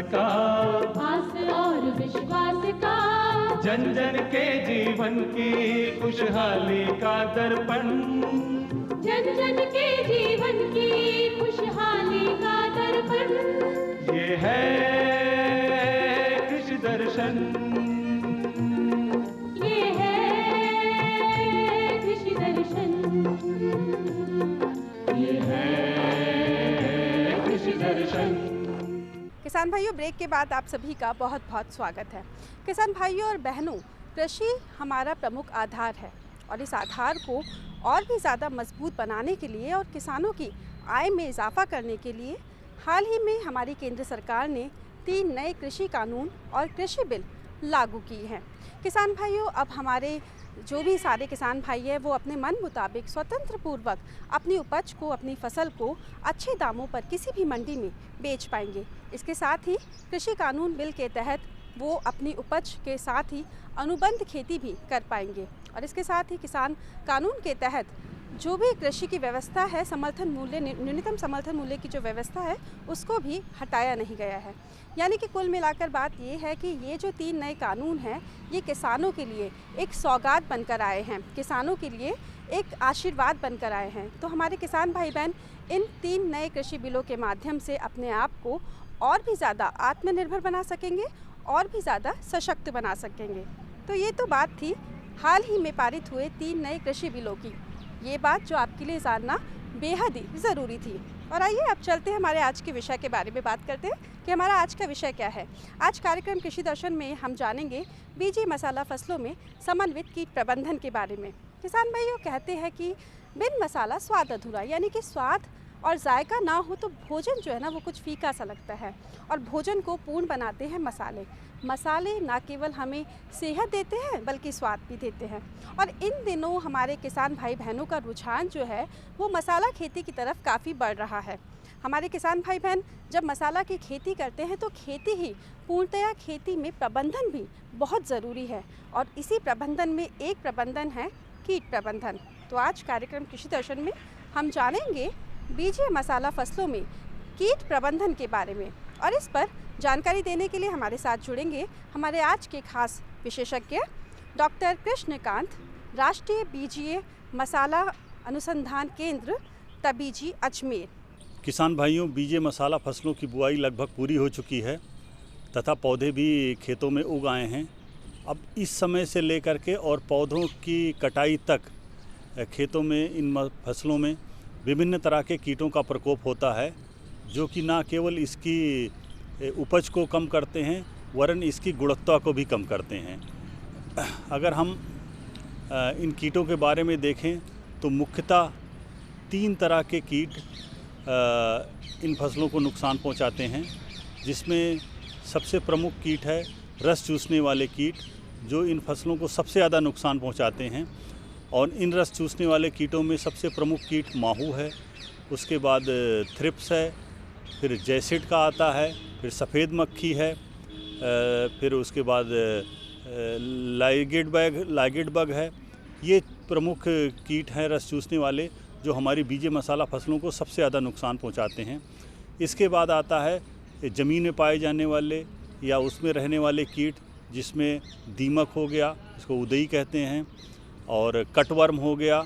का, आस और विश्वास का, जन जन के जीवन की खुशहाली का दर्पण, जन जन के जीवन की खुशहाली का दर्पण। ये है कृषि दर्शन, ये है कृषि दर्शन, ये है कृषि दर्शन। किसान भाइयों, ब्रेक के बाद आप सभी का बहुत बहुत स्वागत है। किसान भाइयों और बहनों, कृषि हमारा प्रमुख आधार है और इस आधार को और भी ज़्यादा मजबूत बनाने के लिए और किसानों की आय में इजाफा करने के लिए हाल ही में हमारी केंद्र सरकार ने 3 नए कृषि कानून और कृषि बिल लागू किए हैं। किसान भाइयों, अब हमारे जो भी सारे किसान भाई हैं वो अपने मन मुताबिक स्वतंत्र पूर्वक अपनी उपज को, अपनी फसल को अच्छे दामों पर किसी भी मंडी में बेच पाएंगे। इसके साथ ही कृषि कानून बिल के तहत वो अपनी उपज के साथ ही अनुबंध खेती भी कर पाएंगे और इसके साथ ही किसान कानून के तहत जो भी कृषि की व्यवस्था है, समर्थन मूल्य, न्यूनतम समर्थन मूल्य की जो व्यवस्था है उसको भी हटाया नहीं गया है। यानी कि कुल मिलाकर बात ये है कि ये जो 3 नए कानून हैं ये किसानों के लिए एक सौगात बनकर आए हैं, किसानों के लिए एक आशीर्वाद बनकर आए हैं। तो हमारे किसान भाई बहन इन 3 नए कृषि बिलों के माध्यम से अपने आप को और भी ज़्यादा आत्मनिर्भर बना सकेंगे और भी ज़्यादा सशक्त बना सकेंगे। तो ये तो बात थी हाल ही में पारित हुए 3 नए कृषि बिलों की, ये बात जो आपके लिए जानना बेहद ही ज़रूरी थी। और आइए अब चलते हैं हमारे आज के विषय के बारे में बात करते हैं कि हमारा आज का विषय क्या है। आज कार्यक्रम कृषि दर्शन में हम जानेंगे बीजी मसाला फसलों में समन्वित कीट प्रबंधन के बारे में। किसान भाइयों, कहते हैं कि बिन मसाला स्वाद अधूरा, यानी कि स्वाद और जायका ना हो तो भोजन जो है ना वो कुछ फीका सा लगता है और भोजन को पूर्ण बनाते हैं मसाले। मसाले ना केवल हमें सेहत देते हैं बल्कि स्वाद भी देते हैं और इन दिनों हमारे किसान भाई बहनों का रुझान जो है वो मसाला खेती की तरफ काफ़ी बढ़ रहा है। हमारे किसान भाई बहन जब मसाला की खेती करते हैं तो खेती ही पूर्णतया खेती में प्रबंधन भी बहुत ज़रूरी है और इसी प्रबंधन में एक प्रबंधन है कीट प्रबंधन। तो आज कार्यक्रम कृषि दर्शन में हम जानेंगे बीजी मसाला फसलों में कीट प्रबंधन के बारे में और इस पर जानकारी देने के लिए हमारे साथ जुड़ेंगे हमारे आज के खास विशेषज्ञ डॉक्टर कृष्णकांत, राष्ट्रीय बीजीय मसाला अनुसंधान केंद्र तबीजी अजमेर। किसान भाइयों, बीजे मसाला फसलों की बुआई लगभग पूरी हो चुकी है तथा पौधे भी खेतों में उग आए हैं। अब इस समय से लेकर के और पौधों की कटाई तक खेतों में इन फसलों में विभिन्न तरह के कीटों का प्रकोप होता है जो कि ना केवल इसकी उपज को कम करते हैं वरन इसकी गुणवत्ता को भी कम करते हैं। अगर हम इन कीटों के बारे में देखें तो मुख्यतः 3 तरह के कीट इन फसलों को नुकसान पहुंचाते हैं, जिसमें सबसे प्रमुख कीट है रस चूसने वाले कीट, जो इन फसलों को सबसे ज़्यादा नुकसान पहुंचाते हैं। और इन रस चूसने वाले कीटों में सबसे प्रमुख कीट माहू है, उसके बाद थ्रिप्स है, फिर जैसिड का आता है, फिर सफ़ेद मक्खी है, फिर उसके बाद लाइगेट बग है। ये प्रमुख कीट हैं रस चूसने वाले जो हमारी बीजे मसाला फसलों को सबसे ज़्यादा नुकसान पहुंचाते हैं। इसके बाद आता है ज़मीन में पाए जाने वाले या उसमें रहने वाले कीट, जिसमें दीमक हो गया, इसको उदई कहते हैं, और कटवर्म हो गया।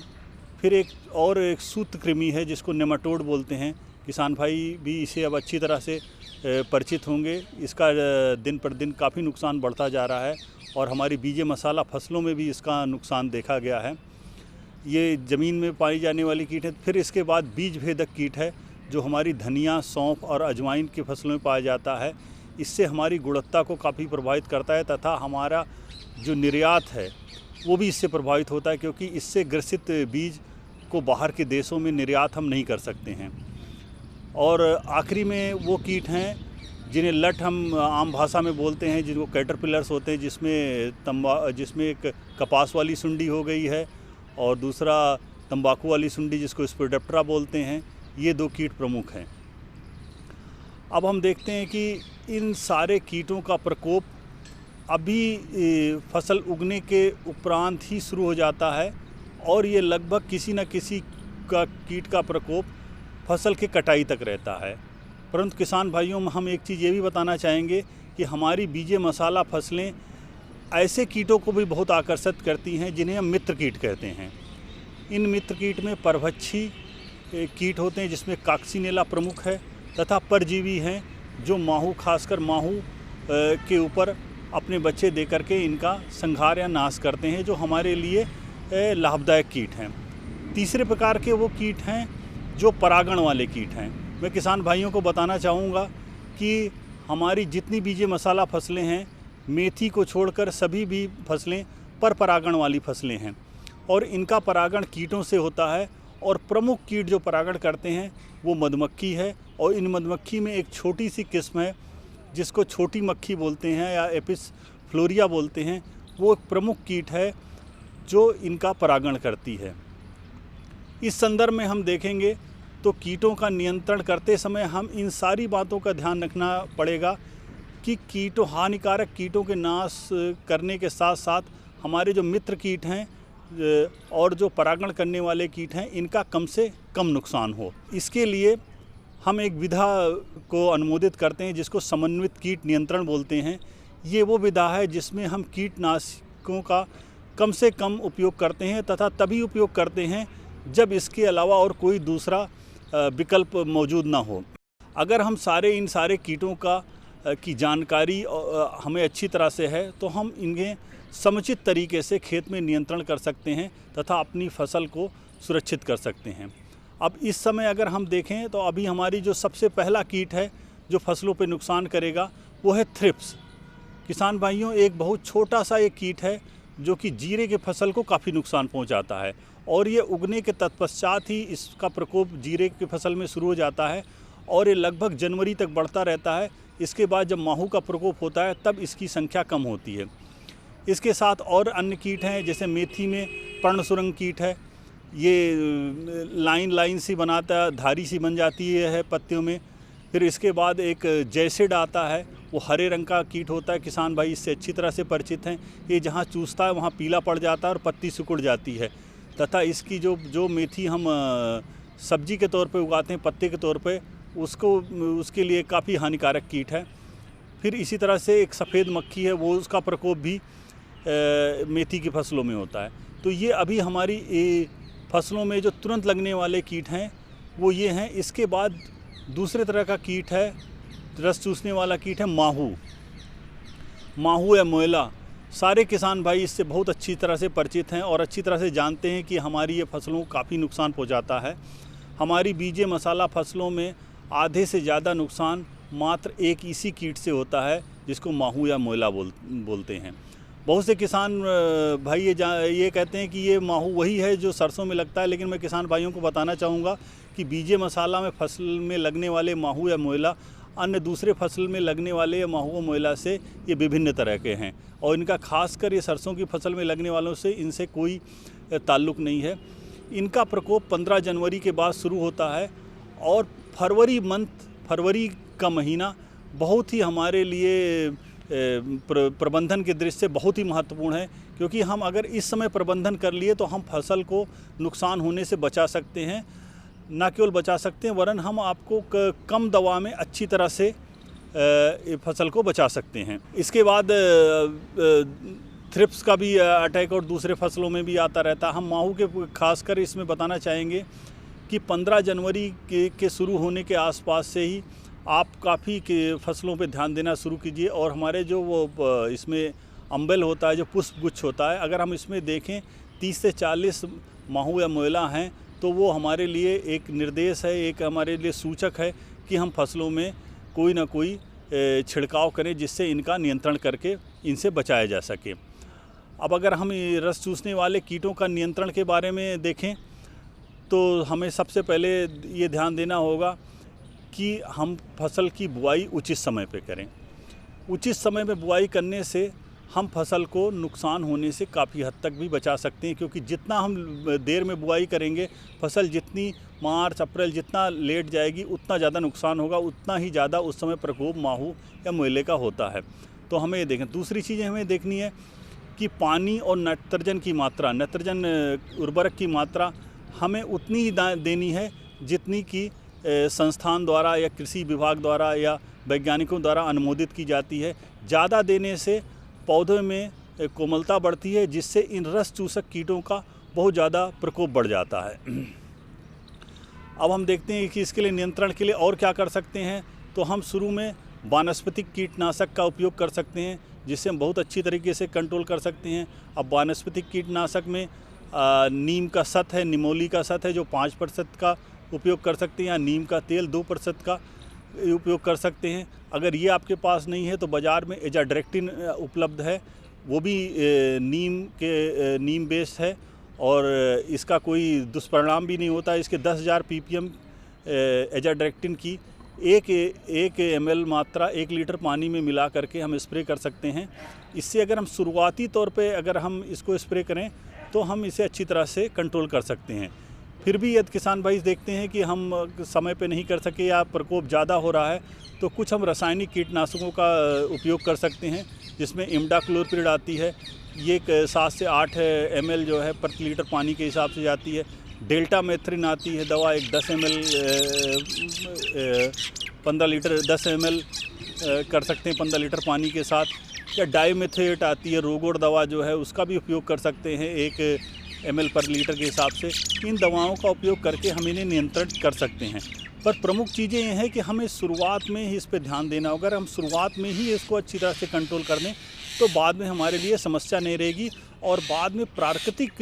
फिर एक सूत्रकृमि है जिसको नेमाटोड बोलते हैं। किसान भाई भी इसे अब अच्छी तरह से परिचित होंगे। इसका दिन पर दिन काफ़ी नुकसान बढ़ता जा रहा है और हमारी बीजे मसाला फसलों में भी इसका नुकसान देखा गया है। ये ज़मीन में पाई जाने वाली कीट है। फिर इसके बाद बीज भेदक कीट है जो हमारी धनिया, सौंफ और अजवाइन की फसलों में पाया जाता है। इससे हमारी गुणवत्ता को काफ़ी प्रभावित करता है तथा हमारा जो निर्यात है वो भी इससे प्रभावित होता है, क्योंकि इससे ग्रसित बीज को बाहर के देशों में निर्यात हम नहीं कर सकते हैं। और आखिरी में वो कीट हैं जिन्हें लट हम आम भाषा में बोलते हैं, जिनको कैटरपिलर्स होते हैं, जिसमें एक कपास वाली सुंडी हो गई है और दूसरा तंबाकू वाली सुंडी जिसको स्पोडेप्टेरा बोलते हैं। ये 2 कीट प्रमुख हैं। अब हम देखते हैं कि इन सारे कीटों का प्रकोप अभी फसल उगने के उपरांत ही शुरू हो जाता है और ये लगभग किसी न किसी का कीट का प्रकोप फसल के कटाई तक रहता है। परंतु किसान भाइयों में हम एक चीज़ ये भी बताना चाहेंगे कि हमारी बीजे मसाला फसलें ऐसे कीटों को भी बहुत आकर्षित करती हैं जिन्हें हम मित्र कीट कहते हैं। इन मित्र कीट में परभक्षी कीट होते हैं जिसमें काक्सिनेला प्रमुख है, तथा परजीवी हैं जो माहू, खासकर माहू के ऊपर अपने बच्चे दे करके इनका संहार या नाश करते हैं, जो हमारे लिए लाभदायक कीट हैं। तीसरे प्रकार के वो कीट हैं जो परागण वाले कीट हैं। मैं किसान भाइयों को बताना चाहूँगा कि हमारी जितनी बीजे मसाला फसलें हैं, मेथी को छोड़कर सभी भी फसलें पर परागण वाली फसलें हैं और इनका परागण कीटों से होता है। और प्रमुख कीट जो परागण करते हैं वो मधुमक्खी है, और इन मधुमक्खी में एक छोटी सी किस्म है जिसको छोटी मक्खी बोलते हैं या एपिस फ्लोरिया बोलते हैं। वो एक प्रमुख कीट है जो इनका परागण करती है। इस संदर्भ में हम देखेंगे तो कीटों का नियंत्रण करते समय हम इन सारी बातों का ध्यान रखना पड़ेगा कि हानिकारक कीटों के नाश करने के साथ साथ हमारे जो मित्र कीट हैं और जो परागण करने वाले कीट हैं, इनका कम से कम नुकसान हो। इसके लिए हम एक विधा को अनुमोदित करते हैं जिसको समन्वित कीट नियंत्रण बोलते हैं। ये वो विधा है जिसमें हम कीटनाशकों का कम से कम उपयोग करते हैं तथा तभी उपयोग करते हैं जब इसके अलावा और कोई दूसरा विकल्प मौजूद ना हो। अगर हम इन सारे कीटों की जानकारी हमें अच्छी तरह से है तो हम इन्हें समुचित तरीके से खेत में नियंत्रण कर सकते हैं तथा अपनी फसल को सुरक्षित कर सकते हैं। अब इस समय अगर हम देखें तो अभी हमारी जो सबसे पहला कीट है जो फसलों पर नुकसान करेगा वो है थ्रिप्स। किसान भाइयों, एक बहुत छोटा सा एक कीट है जो कि जीरे के फसल को काफ़ी नुकसान पहुंचाता है और ये उगने के तत्पश्चात ही इसका प्रकोप जीरे की फसल में शुरू हो जाता है और ये लगभग जनवरी तक बढ़ता रहता है। इसके बाद जब माहू का प्रकोप होता है तब इसकी संख्या कम होती है। इसके साथ और अन्य कीट हैं, जैसे मेथी में पर्णसुरंग कीट है। ये लाइन सी बनाता है, धारी सी बन जाती है पत्तियों में। फिर इसके बाद एक जैसिड आता है, वो हरे रंग का कीट होता है। किसान भाई इससे अच्छी तरह से परिचित हैं। ये जहाँ चूसता है वहाँ पीला पड़ जाता है और पत्ती सिकुड़ जाती है तथा इसकी जो मेथी हम सब्जी के तौर पे उगाते हैं, पत्ते के तौर पे, उसके लिए काफ़ी हानिकारक कीट है। फिर इसी तरह से एक सफ़ेद मक्खी है, वो उसका प्रकोप भी मेथी की फसलों में होता है। तो ये अभी हमारी फसलों में जो तुरंत लगने वाले कीट हैं वो ये हैं। इसके बाद दूसरे तरह का कीट है, रस चूसने वाला कीट है माहू या मोयला। सारे किसान भाई इससे बहुत अच्छी तरह से परिचित हैं और अच्छी तरह से जानते हैं कि हमारी ये फसलों को काफ़ी नुकसान पहुंचाता है। हमारी बीजे मसाला फसलों में आधे से ज़्यादा नुकसान मात्र एक इसी कीट से होता है जिसको माहू या मोयला बोलते हैं। बहुत से किसान भाई ये कहते हैं कि ये माहू वही है जो सरसों में लगता है, लेकिन मैं किसान भाइयों को बताना चाहूँगा कि बीजे मसाला में फसल में लगने वाले माहू या मोयला अन्य दूसरे फसल में लगने वाले या माहू मोयला से ये विभिन्न तरह के हैं और इनका खासकर ये सरसों की फसल में लगने वालों से इनसे कोई ताल्लुक़ नहीं है। इनका प्रकोप 15 जनवरी के बाद शुरू होता है और फरवरी का महीना बहुत ही हमारे लिए प्रबंधन के दृष्टि से बहुत ही महत्वपूर्ण है, क्योंकि हम अगर इस समय प्रबंधन कर लिए तो हम फसल को नुकसान होने से बचा सकते हैं। न केवल बचा सकते हैं वरन हम आपको कम दवा में अच्छी तरह से फसल को बचा सकते हैं। इसके बाद थ्रिप्स का भी अटैक और दूसरे फसलों में भी आता रहता है। हम माहू के खासकर इसमें बताना चाहेंगे कि 15 जनवरी के शुरू होने के आसपास से ही आप काफ़ी के फसलों पे ध्यान देना शुरू कीजिए। और हमारे जो वो इसमें अम्बेल होता है, जो पुष्प गुच्छ होता है, अगर हम इसमें देखें 30 से 40 माहू या मोयला हैं तो वो हमारे लिए एक निर्देश है, एक हमारे लिए सूचक है कि हम फसलों में कोई ना कोई छिड़काव करें जिससे इनका नियंत्रण करके इनसे बचाया जा सके। अब अगर हम रस चूसने वाले कीटों का नियंत्रण के बारे में देखें तो हमें सबसे पहले ये ध्यान देना होगा कि हम फसल की बुआई उचित समय पे करें। उचित समय पे बुआई करने से हम फसल को नुकसान होने से काफ़ी हद तक भी बचा सकते हैं, क्योंकि जितना हम देर में बुआई करेंगे, फसल जितनी मार्च अप्रैल जितना लेट जाएगी उतना ज़्यादा नुकसान होगा, उतना ही ज़्यादा उस समय प्रकोप माहू या मोयले का होता है। तो हमें ये देखें। दूसरी चीज़ें हमें देखनी है कि पानी और नाइट्रोजन उर्वरक की मात्रा हमें उतनी ही देनी है जितनी कि संस्थान द्वारा या कृषि विभाग द्वारा या वैज्ञानिकों द्वारा अनुमोदित की जाती है। ज़्यादा देने से पौधे में कोमलता बढ़ती है, जिससे इन रस चूसक कीटों का बहुत ज़्यादा प्रकोप बढ़ जाता है। अब हम देखते हैं कि इसके लिए नियंत्रण के लिए और क्या कर सकते हैं। तो हम शुरू में वानस्पतिक कीटनाशक का उपयोग कर सकते हैं, जिससे हम बहुत अच्छी तरीके से कंट्रोल कर सकते हैं। अब वानस्पतिक कीटनाशक में नीम का सत है, निमोली का सत है, जो 5% का उपयोग कर सकते हैं, या नीम का तेल 2% का उपयोग कर सकते हैं। अगर ये आपके पास नहीं है तो बाज़ार में एजाड्रेक्टिन उपलब्ध है, वो भी नीम बेस्ड है और इसका कोई दुष्परिणाम भी नहीं होता। इसके 10,000 ppm एजाड्रेक्टिन की एक ml मात्रा 1 लीटर पानी में मिला करके हम स्प्रे कर सकते हैं। इससे अगर हम शुरुआती तौर पे अगर हम इसको स्प्रे करें तो हम इसे अच्छी तरह से कंट्रोल कर सकते हैं। फिर भी यदि किसान भाई देखते हैं कि हम समय पे नहीं कर सके या प्रकोप ज़्यादा हो रहा है, तो कुछ हम रासायनिक कीटनाशकों का उपयोग कर सकते हैं, जिसमें इमिडाक्लोपीरिड आती है। ये 7 से 8 ml जो है प्रति लीटर पानी के हिसाब से जाती है। डेल्टा मेथ्रिन आती है दवा, एक 10 ml 15 लीटर 10 ml कर सकते हैं 15 लीटर पानी के साथ। या डाइमेथेट आती है रोगोड दवा जो है, उसका भी उपयोग कर सकते हैं 1 ml पर लीटर के हिसाब से। इन दवाओं का उपयोग करके हम इन्हें नियंत्रित कर सकते हैं। पर प्रमुख चीज़ें ये हैं कि हमें शुरुआत में ही इस पर ध्यान देना होगा। अगर हम शुरुआत में ही इसको अच्छी तरह से कंट्रोल कर लें तो बाद में हमारे लिए समस्या नहीं रहेगी, और बाद में प्राकृतिक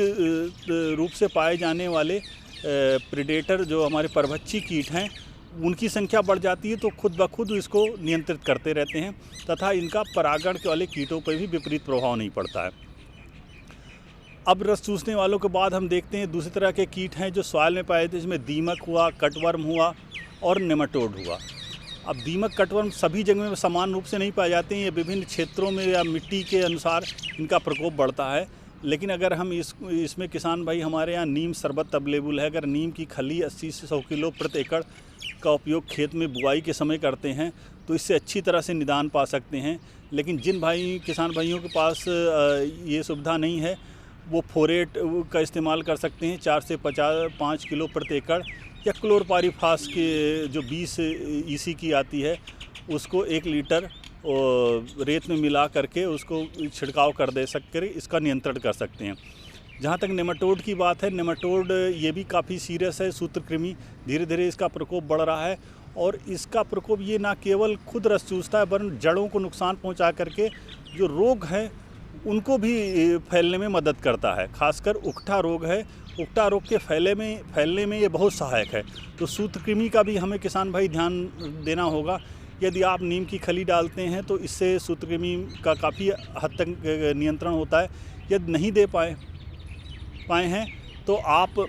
रूप से पाए जाने वाले प्रेडेटर जो हमारे परभक्षी कीट हैं, उनकी संख्या बढ़ जाती है, तो खुद ब खुद इसको नियंत्रित करते रहते हैं तथा इनका परागण वाले कीटों पर भी विपरीत प्रभाव नहीं पड़ता है। अब रस चूसने वालों के बाद हम देखते हैं दूसरी तरह के कीट हैं जो सॉइल में पाए जाते हैं, जिसमें दीमक हुआ, कटवर्म हुआ और नेमाटोड हुआ। अब दीमक कटवर्म सभी जगह में समान रूप से नहीं पाए जाते हैं, ये विभिन्न क्षेत्रों में या मिट्टी के अनुसार इनका प्रकोप बढ़ता है। लेकिन अगर हम इसमें किसान भाई हमारे यहाँ नीम शरबत अवेलेबल है। अगर नीम की खली 80 से 100 किलो प्रति एकड़ का उपयोग खेत में बुआई के समय करते हैं तो इससे अच्छी तरह से निदान पा सकते हैं। लेकिन जिन किसान भाइयों के पास ये सुविधा नहीं है, वो फोरेट का इस्तेमाल कर सकते हैं 4 से 5 किलो प्रति एकड़, या क्लोरपाइरीफास के जो 20 EC की आती है उसको 1 लीटर रेत में मिला करके उसको छिड़काव कर दे सककर इसका नियंत्रण कर सकते हैं। जहाँ तक नेमाटोड की बात है, नेमाटोड ये भी काफ़ी सीरियस है। सूत्रकृमि धीरे धीरे इसका प्रकोप बढ़ रहा है, और इसका प्रकोप ये ना केवल खुद रस चूसता है वरन जड़ों को नुकसान पहुँचा करके जो रोग हैं उनको भी फैलने में मदद करता है। खासकर उकठा रोग है, उकठा रोग के फैलने में ये बहुत सहायक है। तो सूत्रकृमि का भी हमें किसान भाई ध्यान देना होगा। यदि आप नीम की खली डालते हैं तो इससे सूत्रकृमि का काफ़ी हद तक नियंत्रण होता है। यदि नहीं दे पाए हैं तो आप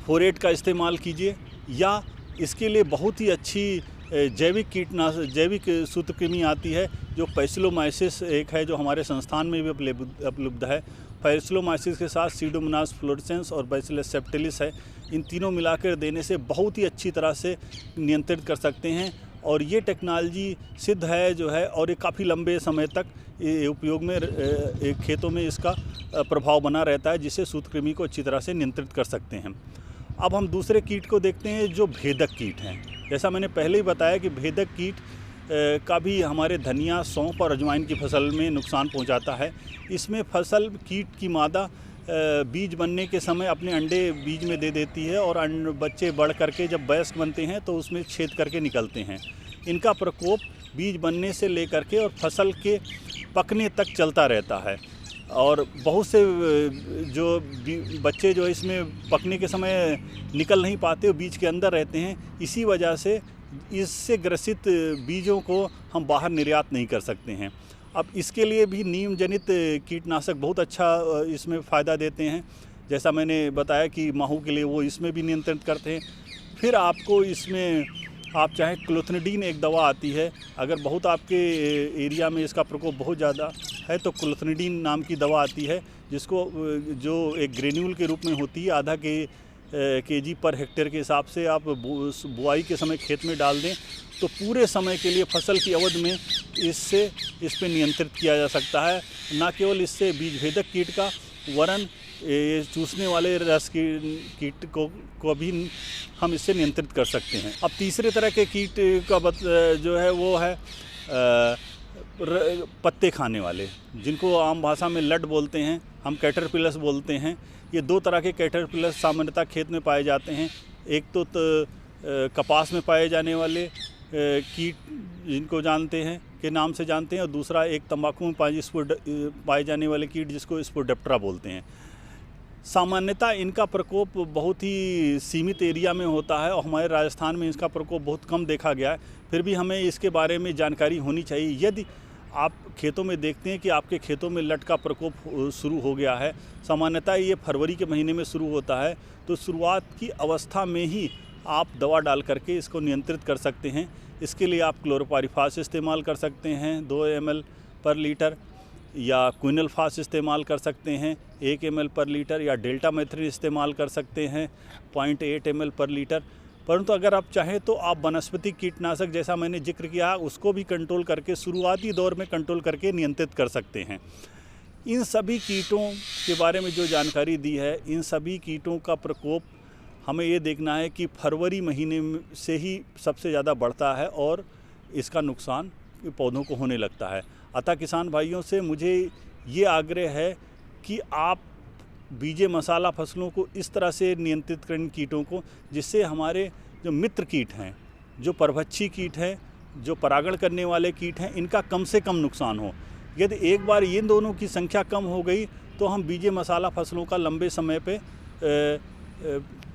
फोरेट का इस्तेमाल कीजिए, या इसके लिए बहुत ही अच्छी जैविक सूत्रकृमि आती है जो पैसिलोमाइसिस एक है, जो हमारे संस्थान में भी उपलब्ध है। पैसिलोमाइसिस के साथ सीडोमोनास फ्लोरेसेंस और बैसिलस सेप्टिलिस है। इन तीनों मिलाकर देने से बहुत ही अच्छी तरह से नियंत्रित कर सकते हैं, और ये टेक्नोलॉजी सिद्ध है जो है, और ये काफ़ी लंबे समय तक उपयोग में खेतों में इसका प्रभाव बना रहता है, जिससे सूत्रकृमि को अच्छी तरह से नियंत्रित कर सकते हैं। अब हम दूसरे कीट को देखते हैं जो भेदक कीट हैं। जैसा मैंने पहले ही बताया कि भेदक कीट का भी हमारे धनिया, सौंफ और अजवाइन की फसल में नुकसान पहुंचाता है। इसमें फसल कीट की मादा बीज बनने के समय अपने अंडे बीज में दे देती है, और बच्चे बढ़ करके जब वयस्क बनते हैं तो उसमें छेद करके निकलते हैं। इनका प्रकोप बीज बनने से लेकर के और फसल के पकने तक चलता रहता है, और बहुत से जो बच्चे जो इसमें पकने के समय निकल नहीं पाते, वो बीज के अंदर रहते हैं। इसी वजह से इससे ग्रसित बीजों को हम बाहर निर्यात नहीं कर सकते हैं। अब इसके लिए भी नीम जनित कीटनाशक बहुत अच्छा इसमें फ़ायदा देते हैं। जैसा मैंने बताया कि माहू के लिए वो इसमें भी नियंत्रित करते हैं। फिर आपको इसमें आप चाहें क्लोथनिडीन एक दवा आती है, अगर बहुत आपके एरिया में इसका प्रकोप बहुत ज़्यादा है तो क्लोथनिडीन नाम की दवा आती है, जिसको जो एक ग्रेन्यूल के रूप में होती है, आधा kg पर हेक्टेयर के हिसाब से आप बुआई के समय खेत में डाल दें तो पूरे समय के लिए फसल की अवधि में इस पर नियंत्रित किया जा सकता है। न केवल इससे बीज भेदक कीट का, वरन ये चूसने वाले रस की कीट को भी हम इससे नियंत्रित कर सकते हैं। अब तीसरे तरह के कीट का जो है वो है पत्ते खाने वाले, जिनको आम भाषा में लट बोलते हैं, हम कैटरपिलर्स बोलते हैं। ये दो तरह के कैटरपिलर्स सामान्यतः खेत में पाए जाते हैं। एक तो कपास में पाए जाने वाले कीट जिनको जानते हैं के नाम से जानते हैं, और दूसरा एक तंबाकू में पाए जाने वाले कीट जिसको स्पोडेप्टेरा बोलते हैं। सामान्यतः इनका प्रकोप बहुत ही सीमित एरिया में होता है और हमारे राजस्थान में इसका प्रकोप बहुत कम देखा गया है। फिर भी हमें इसके बारे में जानकारी होनी चाहिए। यदि आप खेतों में देखते हैं कि आपके खेतों में लट का प्रकोप शुरू हो गया है, सामान्यतः ये फरवरी के महीने में शुरू होता है, तो शुरुआत की अवस्था में ही आप दवा डाल करके इसको नियंत्रित कर सकते हैं। इसके लिए आप क्लोरोपाइरिफास इस्तेमाल कर सकते हैं 2 ml पर लीटर, या क्विनलफास इस्तेमाल कर सकते हैं 1 ml पर लीटर, या डेल्टामेथ्रिन इस्तेमाल कर सकते हैं 0.8 ml पर लीटर। परंतु अगर आप चाहें तो आप वनस्पति कीटनाशक जैसा मैंने जिक्र किया उसको भी कंट्रोल करके शुरुआती दौर में कंट्रोल करके नियंत्रित कर सकते हैं। इन सभी कीटों के बारे में जो जानकारी दी है, इन सभी कीटों का प्रकोप हमें ये देखना है कि फरवरी महीने से ही सबसे ज़्यादा बढ़ता है और इसका नुकसान पौधों को होने लगता है। अतः किसान भाइयों से मुझे ये आग्रह है कि आप बीजे मसाला फसलों को इस तरह से नियंत्रित करें कीटों को, जिससे हमारे जो मित्र कीट हैं, जो परभक्षी कीट हैं, जो परागण करने वाले कीट हैं, इनका कम से कम नुकसान हो। यदि एक बार इन दोनों की संख्या कम हो गई तो हम बीजे मसाला फसलों का लंबे समय पे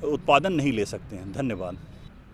उत्पादन नहीं ले सकते हैं। धन्यवाद।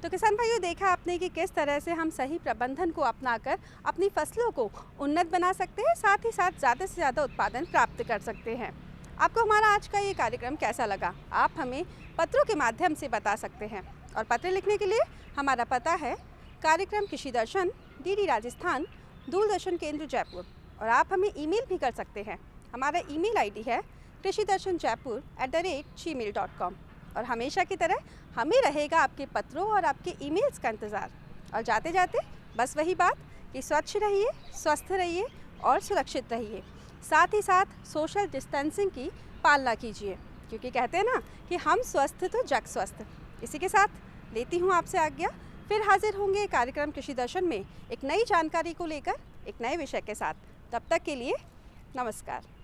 तो किसान भाइयों, देखा आपने कि किस तरह से हम सही प्रबंधन को अपनाकर अपनी फसलों को उन्नत बना सकते हैं, साथ ही साथ ज़्यादा से ज़्यादा उत्पादन प्राप्त कर सकते हैं। आपको हमारा आज का ये कार्यक्रम कैसा लगा, आप हमें पत्रों के माध्यम से बता सकते हैं। और पत्र लिखने के लिए हमारा पता है कार्यक्रम कृषि दर्शन, DD राजस्थान, दूरदर्शन केंद्र जयपुर। और आप हमें ईमेल भी कर सकते हैं। हमारा ईमेल ID है krishidarshanjaipur@gmail.com। और हमेशा की तरह हमें रहेगा आपके पत्रों और आपके ईमेल्स का इंतज़ार। और जाते जाते बस वही बात कि स्वच्छ रहिए, स्वस्थ रहिए और सुरक्षित रहिए। साथ ही साथ सोशल डिस्टेंसिंग की पालना कीजिए, क्योंकि कहते हैं ना कि हम स्वस्थ तो जग स्वस्थ। इसी के साथ लेती हूँ आपसे आज्ञा। फिर हाजिर होंगे कार्यक्रम कृषि दर्शन में एक नई जानकारी को लेकर, एक नए विषय के साथ। तब तक के लिए नमस्कार।